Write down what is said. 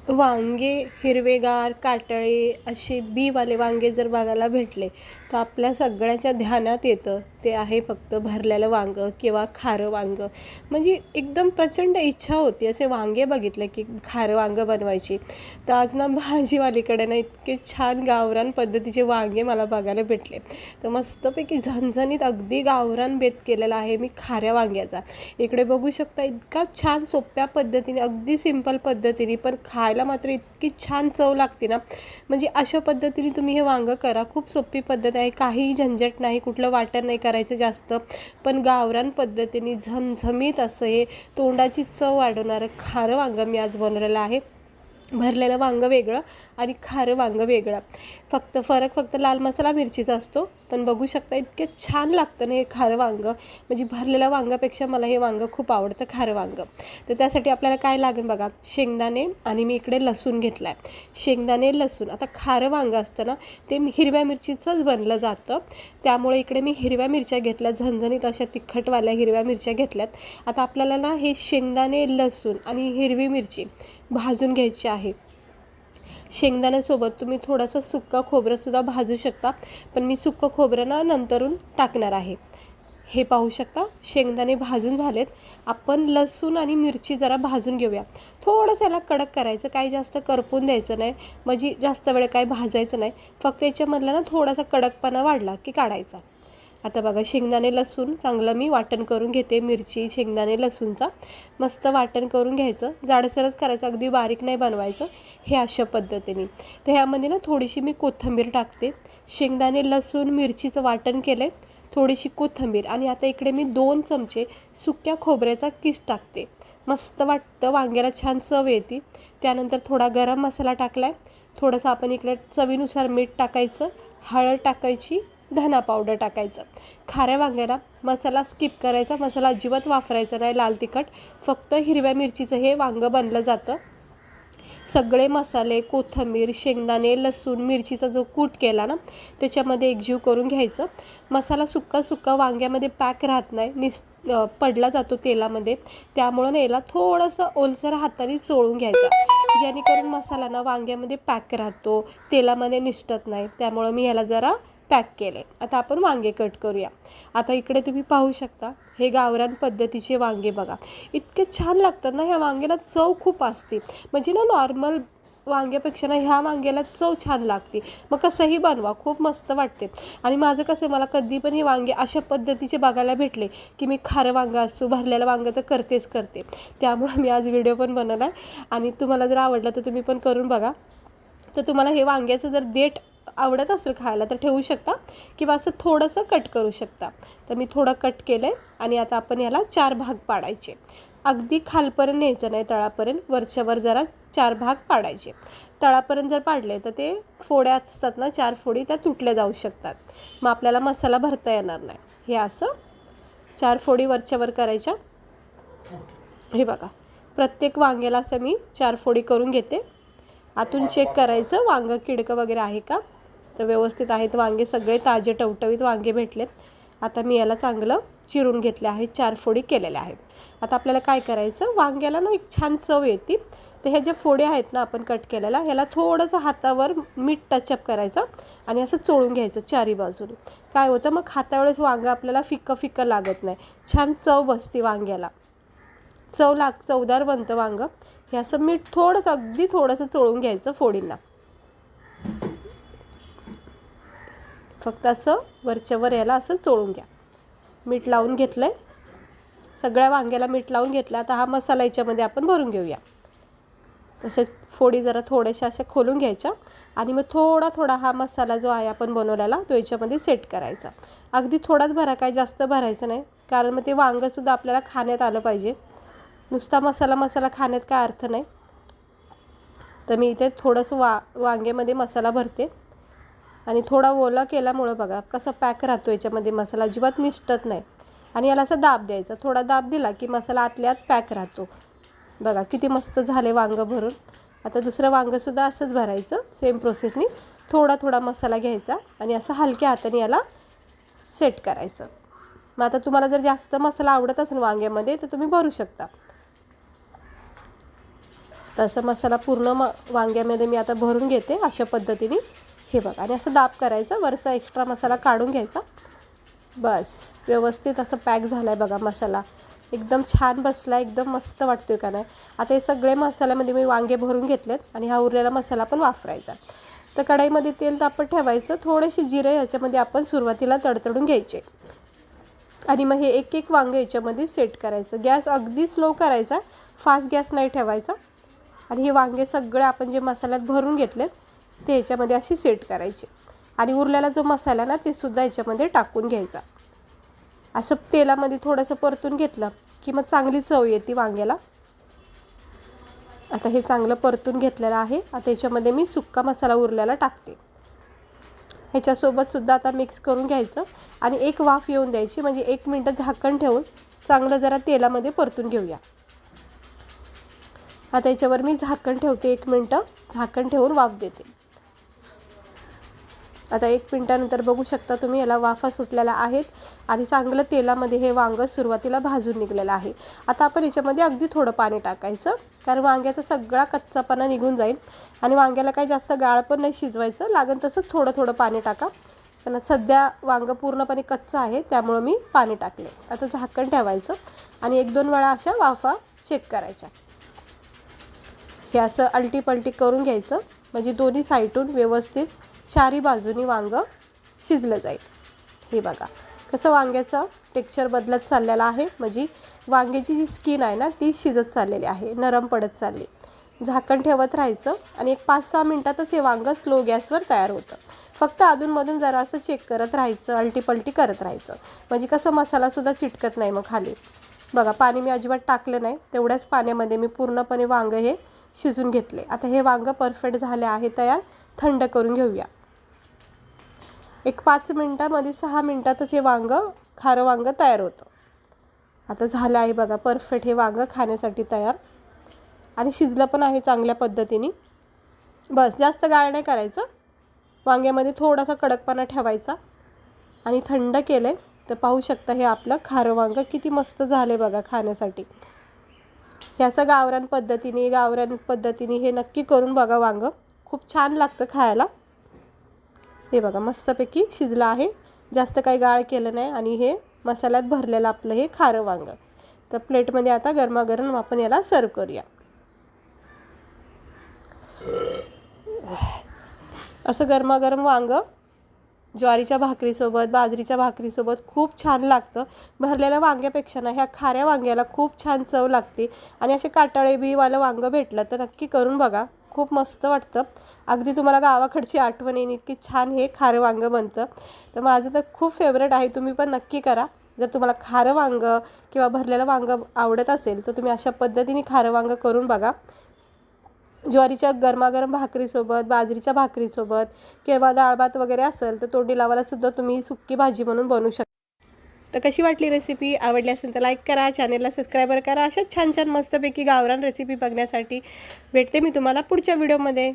वांगे हिरवेगार काटळे असे बीवाले वांगे जर बघायला भेटले तर आपल्या सगळ्यांच्या ध्यानात येतं ते आहे फक्त भरलेलं वांगं किंवा खारं वांगं. म्हणजे एकदम प्रचंड इच्छा होती असे वांगे बघितले की खारं वांगं बनवायची. तर आज ना भाजीवालीकडे ना इतके छान गावरान पद्धतीचे वांगे मला बघायला भेटले. तर मस्तपैकी झणझणीत अगदी गावरान बेत केलेला आहे मी खाऱ्या वांग्याचा. इकडे बघू शकता इतका छान सोप्या पद्धतीने अगदी सिंपल पद्धतीने पण खायला मात्र इतकी छान चव लागते ना. म्हणजे अशा पद्धतीने तुम्ही हे वांगं करा. खूप सोपी पद्धत आहे, काही झंझट नाही, कुठलं वाटण नाही करायचं जास्त, पण गावरान पद्धतीने झमझमीत असं हे तोंडाची चव वाढवणारं खारं वांगं मी आज बनवलेलं आहे. भरलेलं वांगं वेगळं आणि खारं वांगं वेगळं. फक्त लाल मसाला मिरचीचा असतो, पण बघू शकता इतके छान लागतं ना हे खारं वांगं. म्हणजे भरलेल्या वांगापेक्षा मला हे वांगं खूप आवडतं, खारं वांगं. तर त्यासाठी आपल्याला काय लागेल बघा, शेंगदाणे आणि मी इकडे लसूण घेतला आहे. शेंगदाणे लसूण. आता खारं वांगं असतं ना ते हिरव्या मिरचीचंच बनलं जातं, त्यामुळे इकडे मी हिरव्या मिरच्या घेतल्या, झणझणीत अशा तिखटवाल्या हिरव्या मिरच्या घेतल्यात. आता आपल्याला ना हे शेंगदाणे लसूण आणि हिरवी मिरची भाजून घ्यायची आहे. शेंगदाण्यासोबत तुम्ही थोडंसं सुक्का खोबरंसुद्धा भाजू शकता, पण मी सुक्कं खोबरं ना नंतरून टाकणार आहे. हे पाहू शकता शेंगदाणे भाजून झालेत. आपण लसूण आणि मिरची जरा भाजून घेऊया. थोडंसं याला कडक करायचं, काही जास्त करपून द्यायचं नाही, म्हणजे जास्त वेळ काही भाजायचं नाही. फक्त याच्यामधला ना थोडासा कडकपणा वाढला की काढायचा. आता बघा शेंगदाणे लसूण चांगलं मी वाटण करून घेते. मिरची शेंगदाणे लसूणचा मस्त वाटण करून घ्यायचं. जाडसरच करायचं, अगदी बारीक नाही बनवायचं. हे अशा पद्धतीने. तर ह्यामध्ये ना थोडीशी मी कोथिंबीर टाकते. शेंगदाणे लसूण मिरचीचं वाटण केलं आहे, थोडीशी कोथिंबीर, आणि आता इकडे मी 2 चमचे सुक्या खोबऱ्याचा किस टाकते. मस्त वाटतं, वांग्याला छान चव येते. त्यानंतर थोडा गरम मसाला टाकला आहे. थोडंसं आपण इकडे चवीनुसार मीठ टाकायचं, हळद टाकायची, धना पावडर टाकायचं. खाऱ्या वांग्याला मसाला स्किप करायचा, मसाला अजिबात वापरायचा नाही, लाल तिखट. फक्त हिरव्या मिरचीचं हे वांगं बनलं जातं. सगळे मसाले, कोथिंबीर, शेंगदाणे लसूण मिरचीचा जो कूट केला ना त्याच्यामध्ये एकजीव करून घ्यायचं. मसाला सुक्का वांग्यामध्ये पॅक राहत नाही, पडला जातो तेलामध्ये, त्यामुळं ना याला थोडंसं ओलसर हाताने चोळून घ्यायचा, जेणेकरून मसाला ना वांग्यामध्ये पॅक राहतो, तेलामध्ये निसटत नाही. त्यामुळं मी ह्याला जरा पॅक केले. आता आपण वांगे कट करूया. आता इकडे तुम्ही पाहू शकता हे गावरान पद्धतीचे वांगे बघा, इतके छान लागतात ना. ह्या वांग्याला चव खूप असते, म्हणजे ना नॉर्मल वांग्यापेक्षा ना ह्या वांग्याला चव छान लागते. मग कसंही बनवा, खूप मस्त वाटते. आणि माझं कसं, मला कधी पण हे वांगे अशा पद्धतीचे बघायला भेटले की मी खारं वांगं असो भरलेलं वांगं तर करते. त्यामुळे मी आज व्हिडिओ पण बनवला आहे. आणि तुम्हाला जर आवडलं तर तुम्ही पण करून बघा. तर तुम्हाला हे वांग्याचं जर देठ आवडत असेल खायला तर ठेवू शकता, किंवा असं थोडंसं कट करू शकता. तर मी थोडं कट केलं आहे. आणि आता आपण याला 4 भाग पाडायचे. अगदी खालपर्यंत न्यायचं नाही, तळापर्यंत, वरच्यावर जरा 4 भाग पाडायचे. तळापर्यंत जर पाडले तर ते फोड्या असतात ना, 4 फोडी त्या तुटल्या जाऊ शकतात, मग आपल्याला मसाला भरता येणार नाही. हे असं 4 फोडी वरच्यावर करायच्या. हे बघा, प्रत्येक वांग्याला असं मी 4 फोडी करून घेते. आतून चेक करायचं वांगं किडकं वगैरे आहे का, तर व्यवस्थित आहेत वांगे, सगळे ताजे टवटवीत वांगे भेटलेत. आता मी याला चांगलं चिरून घेतले आहेत, 4 फोडी केलेल्या आहेत. आता आपल्याला काय करायचं, वांग्याला ना एक छान चव येते. तर ह्या ज्या फोड्या आहेत ना आपण कट केलेला, ह्याला थोडंसं हातावर मीठ टचअप करायचं आणि असं चोळून घ्यायचं चारी बाजूने. काय होतं, मग खात्यावेळेस वांगं आपल्याला फिक्कं लागत नाही, छान चव बसते वांग्याला, चवदार बनतं वांगं. हे असं मीठ थोडंसं, अगदी थोडंसं चोळून घ्यायचं फोडींना. फक्त असं वरच्यावर याला असं चोळून घ्या. मीठ लावून घेतलं आहे, सगळ्या वांग्याला मीठ लावून घेतलं. आता हा मसाला याच्यामध्ये आपण भरून घेऊया. तसे फोडी जरा थोड्याशा अशा खोलून घ्यायच्या आणि मग थोडा हा मसाला जो आहे आपण बनवलेला तो याच्यामध्ये सेट करायचा. अगदी थोडाच भरा, काय जास्त भरायचं नाही, कारण मग ते वांगंसुद्धा आपल्याला खाण्यात आलं पाहिजे. नुसता मसाला खाण्यात काय अर्थ नाही. तर मी इथे थोडंसं वांग्यामध्ये मसाला भरते. आणि थोडा ओला केल्यामुळं बघा कसं पॅक राहतो याच्यामध्ये, मसाला अजिबात निसटत नाही. आणि याला असं दाब द्यायचा, थोडा दाब दिला की मसाला आतल्या आत पॅक राहतो. बघा किती मस्त झाले वांगं भरून. आता दुसरं वांगंसुद्धा असंच भरायचं, सेम प्रोसेसनी. थोडा मसाला घ्यायचा आणि असं हलक्या हाताने याला सेट करायचं. मग आता तुम्हाला जर जास्त मसाला आवडत असेल वांग्यामध्ये तर तुम्ही भरू शकता. तसं मसाला पूर्ण वांग्यामध्ये मी आता भरून घेते अशा पद्धतीने. हे बघा, आणि असं दाब करायचं, वरचा एक्स्ट्रा मसाला काढून घ्यायचा. बस व्यवस्थित असं पॅक झाला आहे बघा मसाला. एकदम छान बसला, एकदम मस्त वाटतोय का नाही. आता हे सगळे मसाल्यामध्ये मी वांगे भरून घेतलेत आणि हा उरलेला मसाला पण वापरायचा. तर कढईमध्ये तेल तापत ठेवायचं. थोडेसे जिरे याच्यामध्ये आपण सुरुवातीला तडतडून घ्यायचे आणि मग हे एक एक वांगे याच्यामध्ये सेट करायचं. गॅस अगदी स्लो करायचा, फास्ट गॅस नाही ठेवायचा. आणि हे वांगे सगळे आपण जे मसाल्यात भरून घेतलेत ते याच्यामध्ये अशी सेट करायचे आणि उरलेला जो मसाला ना ते सुद्धा याच्यामध्ये टाकून घ्यायचा. असं तेलामध्ये थोडंसं परतून घेतलं की मग चांगली चव येते वांग्याला. आता हे चांगलं परतून घेतलेलं आहे. आता याच्यामध्ये मी सुक्का मसाला उरलेला टाकते. ह्याच्यासोबत सुद्धा आता मिक्स करून घ्यायचं आणि एक वाफ येऊन द्यायची. म्हणजे 1 मिनटं झाकण ठेवून चांगलं जरा तेलामध्ये परतून घेऊया. आता याच्यावर मी झाकण ठेवते. 1 मिनटं झाकण ठेवून वाफ देते. आता 1 मिनटानंतर बघू शकता तुम्ही, याला वाफा सुटलेल्या आहेत आणि चांगलं तेलामध्ये हे वांगं सुरुवातीला भाजून निघलेलं आहे. आता आपण याच्यामध्ये अगदी थोडं पाणी टाकायचं, कारण वांग्याचा सगळा कच्चापणा निघून जाईल. आणि वांग्याला काही जास्त गाळ पण नाही शिजवायचं, लागेल तसं थोडं थोडं पाणी टाका. पण सध्या वांगं पूर्णपणे कच्चं आहे त्यामुळं मी पाणी टाकले. आता झाकण ठेवायचं आणि 1-2 वेळा अशा वाफा चेक करायच्या. हे असं अलटी-पलटी करून घ्यायचं, म्हणजे दोन्ही साईडून व्यवस्थित चारी बाजूनी वांगं शिजलं जाईल. हे बघा कसं वांग्याचं टेक्स्चर बदलत चाललेलं आहे. म्हणजे वांग्याची जी स्किन आहे ना ती शिजत चाललेली आहे, नरम पडत चालली. झाकण ठेवत राहायचं आणि एक 5-6 मिनटातच हे वांगं स्लो गॅसवर तयार होतं. फक्त अधूनमधून जरा असं चेक करत राहायचं, अलटीपलटी करत राहायचं, म्हणजे कसं मसालासुद्धा चिटकत नाही मग खाली. बघा पाणी मी अजिबात टाकलं नाही, तेवढ्याच पाण्यामध्ये मी पूर्णपणे वांगं हे शिजून घेतले. आता हे वांगं परफेक्ट झाले आहे तयार. थंड करून घेऊया. एक 5 मिनटामध्ये 6 मिनटातच हे वांगं, खारं वांगं तयार होतं. आता झालं आहे बघा परफेक्ट हे वांगं खाण्यासाठी तयार आणि शिजलं पण आहे चांगल्या पद्धतीने. बस जास्त गाळ नाही करायचं, वांग्यामध्ये थोडासा कडकपणा ठेवायचा. आणि थंड केलं आहे तर पाहू शकता हे आपलं खारं वांगं किती मस्त झालं बघा खाण्यासाठी. हे असं गावरान पद्धतीने हे नक्की करून बघा. वांगं खूप छान लागतं खायला. हे बघा मस्तपैकी शिजलं आहे, जास्त काही गाळ केलं नाही आणि हे मसाल्यात भरलेलं आपलं हे खारं वांगं. तर प्लेटमध्ये आता गरमागरम आपण याला सर्व करूया. असं गरमागरम वांगं ज्वारीच्या भाकरीसोबत, बाजरीच्या भाकरीसोबत खूप छान लागतं. भरलेल्या वांग्यापेक्षा ना ह्या खाऱ्या वांग्याला खूप छान चव लागते. आणि असे काटाळे बीवालं वांगं भेटलं तर नक्की करून बघा, खूप मस्त वाटतं. अगदी तुम्हाला गावाकडची आठवण येईल इतकी छान हे खारं वांगं बनतं. तर माझं तर खूप फेवरेट आहे, तुम्ही पण नक्की करा. जर तुम्हाला खारं वांगं किंवा भरलेलं वांगं आवडत असेल तर तुम्ही अशा पद्धतीने खारं वांगं करून बघा. ज्वारीच्या गरमागरम भाकरीसोबत, बाजरीच्या भाकरीसोबत किंवा डाळ भात वगैरे असेल तर तोंडी लावायला सुद्धा तुम्ही सुक्की भाजी म्हणून बनवू शकता. तर कशी वाटली रेसिपी? आवडली असेल तर लाईक करा, चॅनलला सबस्क्राईबर करा. अशाच छान छान मस्तपैकी गावरान रेसिपी बघण्यासाठी भेटते मी तुम्हाला पुढच्या व्हिडिओमध्ये.